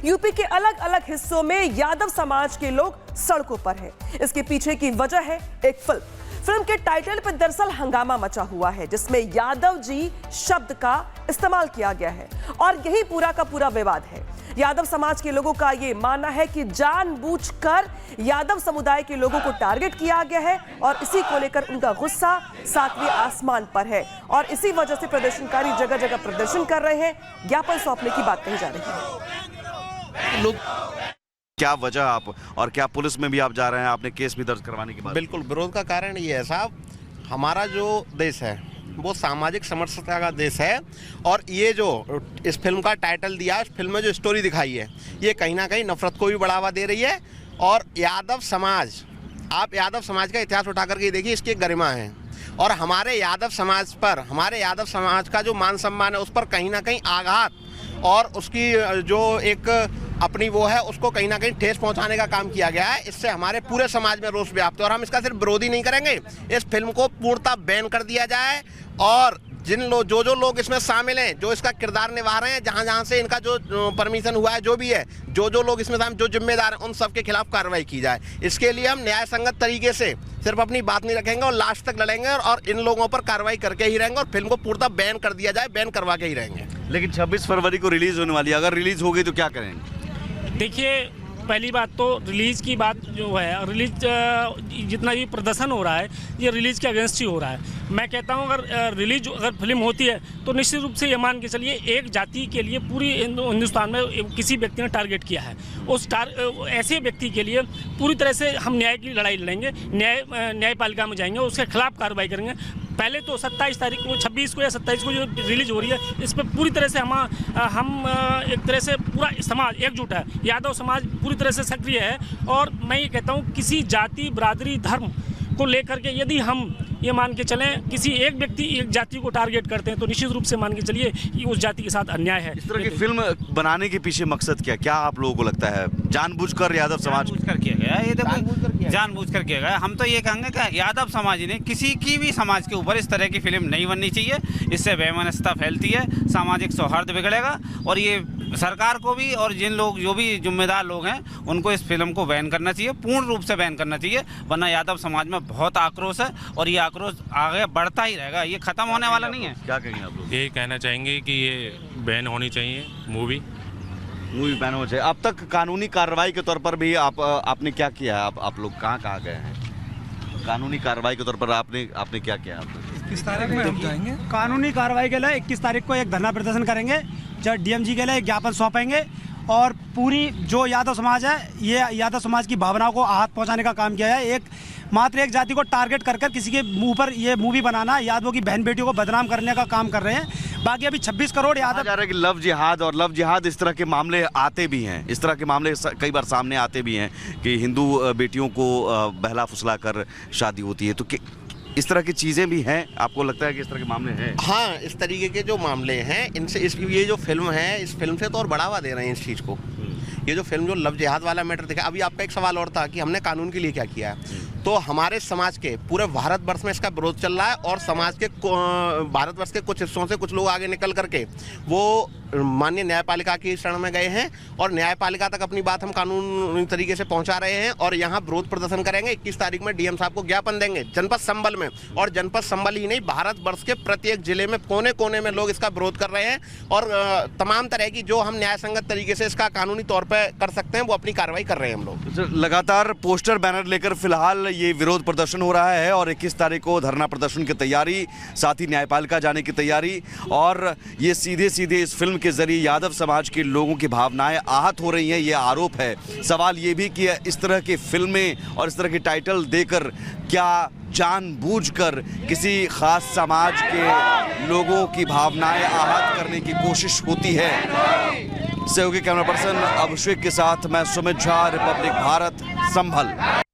UP के अलग अलग हिस्सों में यादव समाज के लोग सड़कों पर हैं। इसके पीछे की वजह है एक फिल्म के टाइटल पर दरअसल हंगामा मचा हुआ है, जिसमें यादव जी शब्द का इस्तेमाल किया गया है और यही पूरा का पूरा विवाद है। यादव समाज के लोगों का यह मानना है कि जानबूझकर यादव समुदाय के लोगों को टारगेट किया गया है और इसी को लेकर उनका गुस्सा सातवें आसमान पर है और इसी वजह से प्रदर्शनकारी जगह जगह प्रदर्शन कर रहे हैं, ज्ञापन सौंपने की बात कही जा रही है। लोग क्या वजह आप और क्या पुलिस में भी आप जा रहे हैं, आपने केस भी दर्ज करवाने की बात? बिल्कुल, विरोध का कारण ये है साहब, हमारा जो देश है वो सामाजिक समरसता का देश है और ये जो इस फिल्म का टाइटल दिया, इस फिल्म में जो स्टोरी दिखाई है, ये कहीं ना कहीं नफरत को भी बढ़ावा दे रही है। और यादव समाज, आप यादव समाज का इतिहास उठा करके देखिए, इसकी एक गरिमा है और हमारे यादव समाज पर, हमारे यादव समाज का जो मान सम्मान है उस पर कहीं ना कहीं आघात और उसकी जो एक अपनी वो है उसको कहीं ना कहीं ठेस पहुंचाने का काम किया गया है। इससे हमारे पूरे समाज में रोष व्याप्त है और हम इसका सिर्फ विरोध ही नहीं करेंगे, इस फिल्म को पूर्णतः बैन कर दिया जाए और जो लोग इसमें शामिल हैं, जो इसका किरदार निभा रहे हैं, जहां से इनका जो परमिशन हुआ है, जो भी है, जो लोग इसमें जो जिम्मेदार हैं, उन सब के खिलाफ कार्रवाई की जाए। इसके लिए हम न्याय संगत तरीके से सिर्फ अपनी बात नहीं रखेंगे और लास्ट तक लड़ेंगे और इन लोगों पर कार्रवाई करके ही रहेंगे और फिल्म को पूर्णतः बैन कर दिया जाए, बैन करवा के ही रहेंगे। लेकिन 26 फरवरी को रिलीज होने वाली है, अगर रिलीज हो गई तो क्या करेंगे? देखिए, पहली बात तो रिलीज़ की बात जो है, रिलीज जितना भी प्रदर्शन हो रहा है ये रिलीज़ के अगेंस्ट ही हो रहा है। मैं कहता हूँ अगर फिल्म होती है तो निश्चित रूप से ये मान के चलिए एक जाति के लिए पूरी हिंदुस्तान में किसी व्यक्ति ने टारगेट किया है, ऐसे व्यक्ति के लिए पूरी तरह से हम न्याय की लड़ाई लड़ेंगे, न्यायपालिका में जाएंगे, उसके खिलाफ कार्रवाई करेंगे। पहले तो 27 तारीख को, 26 को या 27 को जो रिलीज हो रही है, इस पर पूरी तरह से हम एक तरह से पूरा समाज एकजुट है, यादव समाज पूरी तरह से सक्रिय है। और मैं ये कहता हूँ किसी जाति, बिरादरी, धर्म को लेकर के यदि हम ये मान के चलें किसी एक व्यक्ति एक जाति को टारगेट करते हैं तो निश्चित रूप से मान के चलिए कि उस जाति के साथ अन्याय है। इस तरह की फिल्म बनाने के पीछे मकसद क्या आप लोगों को लगता है? जानबूझकर यादव समाज जानबूझकर किया गया, ये देखो जानबूझकर किया गया। हम तो ये कहेंगे कि यादव समाज ने किसी की भी समाज के ऊपर इस तरह की फिल्म नहीं बननी चाहिए, इससे बेमनस्ता फैलती है, सामाजिक सौहार्द बिगड़ेगा और ये सरकार को भी और जो भी जिम्मेदार लोग हैं उनको इस फिल्म को बैन करना चाहिए, पूर्ण रूप से बैन करना चाहिए, वरना यादव समाज में बहुत आक्रोश है और ये आक्रोश आगे बढ़ता ही रहेगा, ये खत्म होने वाला नहीं है। क्या कहेंगे आप लोग? यही कहना चाहेंगे कि ये बैन होनी चाहिए, मूवी बैन होनी चाहिए। अब तक कानूनी कार्रवाई के तौर पर भी आपने क्या किया है? आप लोग कहाँ गए हैं कानूनी कार्रवाई के तौर पर? आपने क्या किया? 21 तारीख में हम जाएंगे कानूनी कार्रवाई के लिए। 21 तारीख को एक धरना प्रदर्शन करेंगे, जब डीएमजी के लिए ज्ञापन सौंपेंगे और पूरी जो यादव समाज है, ये यादव समाज की भावनाओं को आहत पहुंचाने का काम किया है। मात्र एक जाति को टारगेट कर किसी के मुंह पर ये मूवी बनाना, यादवों की बहन बेटियों को बदनाम करने का काम कर रहे हैं। बाकी अभी 26 करोड़ यादव जा रहा है कि लव जिहाद इस तरह के मामले आते भी हैं, इस तरह के मामले कई बार सामने आते भी हैं कि हिंदू बेटियों को बहला फुसला कर शादी होती है, तो इस तरह की चीज़ें भी हैं? आपको लगता है कि इस तरह के मामले हैं? हाँ, इस तरीके के जो मामले हैं इनसे ये जो फिल्म है, इस फिल्म से तो और बढ़ावा दे रहे हैं इस चीज़ को। ये जो फिल्म जो लव जिहाद वाला मैटर देखा, अभी आपका एक सवाल और था कि हमने कानून के लिए क्या किया है, तो हमारे समाज के पूरे भारतवर्ष में इसका विरोध चल रहा है और समाज के भारतवर्ष के कुछ हिस्सों से कुछ लोग आगे निकल करके वो माननीय न्यायपालिका की शरण में गए हैं और न्यायपालिका तक अपनी बात हम कानूनी तरीके से पहुंचा रहे हैं और यहाँ विरोध प्रदर्शन करेंगे। 21 तारीख में डीएम साहब को ज्ञापन देंगे जनपद संबल में, और जनपद संबल ही नहीं, भारतवर्ष के प्रत्येक जिले में कोने कोने में लोग इसका विरोध कर रहे हैं और तमाम तरह की जो हम न्याय संगत तरीके से इसका कानूनी तौर पर कर सकते हैं वो अपनी कार्रवाई कर रहे हैं हम लोग। लगातार पोस्टर बैनर लेकर फिलहाल ये विरोध प्रदर्शन हो रहा है और 21 तारीख को धरना प्रदर्शन की तैयारी, साथ ही न्यायपालिका जाने की तैयारी, और ये सीधे इस फिल्म के जरिए यादव समाज के लोगों की भावनाएं आहत हो रही हैं, ये आरोप है। सवाल ये भी कि इस तरह की फिल्में और इस तरह के टाइटल देकर क्या जानबूझकर किसी खास समाज के लोगों की भावनाएं आहत करने की कोशिश होती है? सहयोगी कैमरा पर्सन अभिषेक के साथ मैं सुमित झा, रिपब्लिक भारत, संभल।